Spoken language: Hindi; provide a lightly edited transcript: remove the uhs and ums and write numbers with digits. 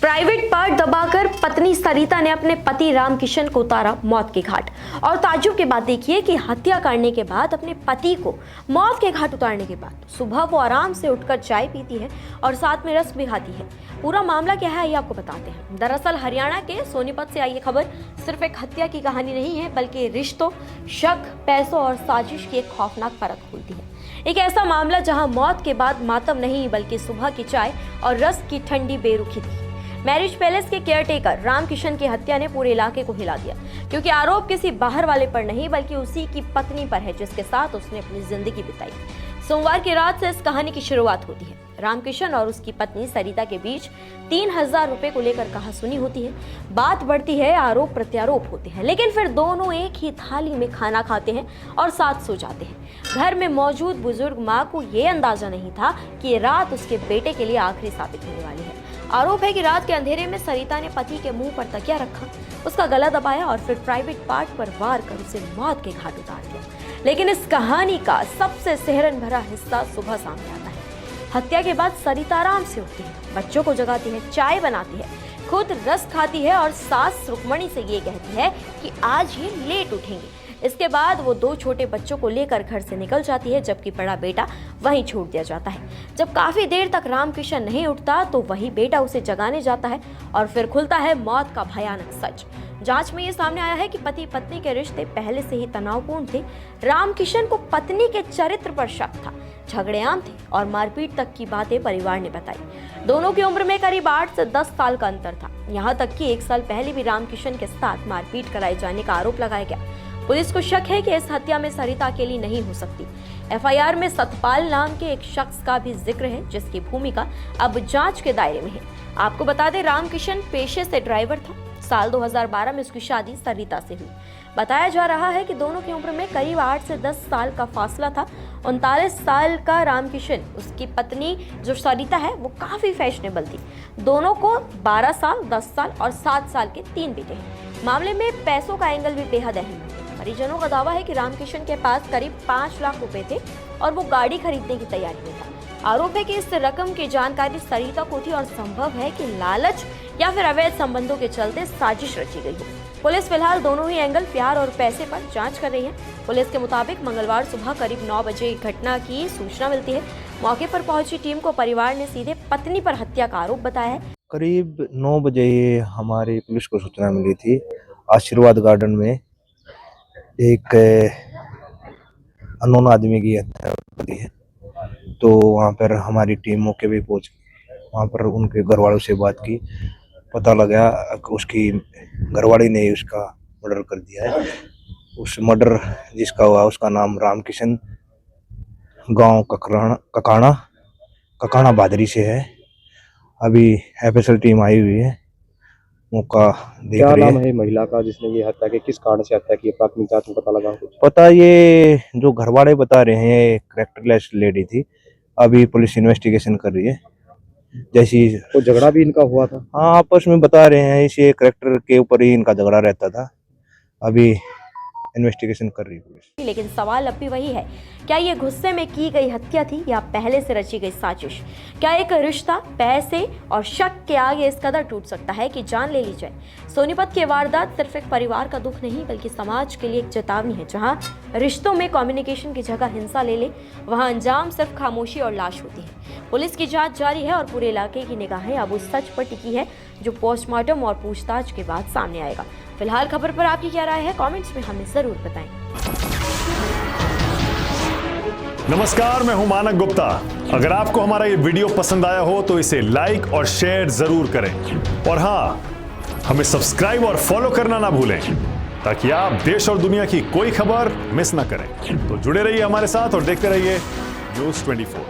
प्राइवेट पार्ट दबाकर पत्नी सरिता ने अपने पति रामकिशन को उतारा मौत के घाट। और ताज्जुब की बात देखिए कि हत्या करने के बाद अपने पति को मौत के घाट उतारने के बाद सुबह वो आराम से उठकर चाय पीती है और साथ में रस्क भी खाती है। पूरा मामला क्या है ये आपको बताते हैं। दरअसल हरियाणा के सोनीपत से आई ये खबर सिर्फ एक हत्या की कहानी नहीं है, बल्कि रिश्तों, शक, पैसों और साजिश की एक खौफनाक परत खोलती है। एक ऐसा मामला जहां मौत के बाद मातम नहीं, बल्कि सुबह की चाय और रस्क की ठंडी बेरुखी थी। मैरिज पैलेस के केयरटेकर रामकिशन की हत्या ने पूरे इलाके को हिला दिया, क्योंकि आरोप किसी बाहर वाले पर नहीं बल्कि उसी की पत्नी पर है, जिसके साथ उसने अपनी जिंदगी बिताई। सोमवार की रात से इस कहानी की शुरुआत होती है। रामकिशन और उसकी पत्नी सरिता के बीच 3000 रुपए को लेकर कहासुनी होती है। बात बढ़ती है, आरोप प्रत्यारोप होते हैं, लेकिन फिर दोनों एक ही थाली में खाना खाते हैं और साथ सो जाते हैं। घर में मौजूद बुजुर्ग माँ को ये अंदाजा नहीं था कि ये रात उसके बेटे के लिए आखिरी साबित होने वाली है। आरोप है कि रात के अंधेरे में सरिता ने पति के मुंह पर तकिया रखा, उसका गला दबाया और फिर प्राइवेट पार्ट पर वार कर उसे मौत के घाट उतार दिया। लेकिन इस कहानी का सबसे सिहरन भरा हिस्सा सुबह सामने आता है। हत्या के बाद सरिता आराम से उठती है, बच्चों को जगाती है, चाय बनाती है, खुद रस खाती है और सास रुक्मणी से ये कहती है कि आज ये लेट उठेंगे। इसके बाद वो 2 छोटे बच्चों को लेकर घर से निकल जाती है, जबकि बड़ा बेटा वहीं छोड़ दिया जाता है। जब काफी देर तक रामकिशन नहीं उठता तो वही बेटा उसे जगाने जाता है और फिर खुलता है मौत का भयानक सच। जांच में ये सामने आया है कि पति पत्नी के रिश्ते पहले से ही तनावपूर्ण थे। रामकिशन को पत्नी के चरित्र पर शक था, झगड़े आम थे और मारपीट तक की बातें परिवार ने बताई। दोनों की उम्र में करीब 8 से 10 साल का अंतर था। यहाँ तक कि 1 साल पहले भी रामकिशन के साथ मारपीट कराए जाने का आरोप लगाया गया। पुलिस को शक है कि इस हत्या में सरिता अकेली नहीं हो सकती। एफआईआर में सतपाल नाम के एक शख्स का भी जिक्र है, जिसकी भूमिका अब जांच के दायरे में है। आपको बता दें, रामकिशन पेशे से ड्राइवर था। साल 2012 में उसकी शादी सरिता से हुई। बताया जा रहा है कि दोनों की उम्र में करीब 8 से 10 साल का फासला था। 39 साल का रामकिशन, उसकी पत्नी जो सरिता है वो काफी फैशनेबल थी। दोनों को 12 साल, 10 साल और 7 साल के 3 बेटे हैं। मामले में पैसों का एंगल भी बेहद अहम है। परिजनों का दावा है कि रामकिशन के पास करीब 5 लाख रुपए थे और वो गाड़ी खरीदने की तैयारी में था। आरोप है कि इस रकम की जानकारी सरिता को थी और संभव है कि लालच या फिर अवैध संबंधों के चलते साजिश रची गई हो। पुलिस फिलहाल दोनों ही एंगल, प्यार और पैसे पर जांच कर रही है। पुलिस के मुताबिक मंगलवार सुबह करीब 9 बजे घटना की सूचना मिलती है। मौके पर पहुंची टीम को परिवार ने सीधे पत्नी पर हत्या का आरोप बताया है। करीब 9 बजे हमारी पुलिस को सूचना मिली थी। आशीर्वाद गार्डन में एक अननोन आदमी की हत्या हुई है, तो वहाँ पर हमारी टीम मौके पे पहुंच वहाँ पर उनके घरवालों से बात की। पता लगा उसकी घरवाली ने उसका मर्डर कर दिया है। उस मर्डर जिसका हुआ उसका नाम रामकिशन, गांव ककाना भादरी से है। अभी एफएसएल टीम आई हुई है, मौका देख रही है। क्या नाम है महिला का जिसने ये हत्या की, किस कारण से हत्या की, प्राथमिक जांच में पता लगा कुछ? पता ये जो घरवाले बता रहे हैं, कैरेक्टरलेस लेडी थी। अभी पुलिस इन्वेस्टिगेशन कर रही है। जैसी तो झगड़ा भी इनका हुआ था? हाँ, आपस में बता रहे हैं, इसी कैरेक्टर के ऊपर ही इनका झगड़ा रहता था। अभी इन्वेस्टिगेशन कर रही है पुलिस। लेकिन सवाल अब भी वही है, क्या ये गुस्से में की गई हत्या थी या पहले से रची गई साजिश? क्या एक रिश्ता पैसे और शक के आगे इस कदर टूट सकता है कि जान ले ली जाए? सोनीपत की वारदात सिर्फ एक परिवार का दुख नहीं, बल्कि समाज के लिए एक चेतावनी है। जहां रिश्तों में कम्युनिकेशन की जगह हिंसा ले ले, वहां अंजाम सिर्फ खामोशी और लाश होती है। पुलिस की जांच जारी है और पूरे इलाके की निगाहें अब उस सच पर टिकी है जो पोस्टमार्टम और पूछताछ के बाद सामने आएगा। फिलहाल खबर पर आपकी क्या राय है, कमेंट्स में हमें जरूर बताएं। नमस्कार, मैं हूं मानक गुप्ता। अगर आपको हमारा ये वीडियो पसंद आया हो तो इसे लाइक और शेयर जरूर करें, और हाँ, हमें सब्सक्राइब और फॉलो करना ना भूलें, ताकि आप देश और दुनिया की कोई खबर मिस ना करें। तो जुड़े रहिए हमारे साथ और देखते रहिए News 24।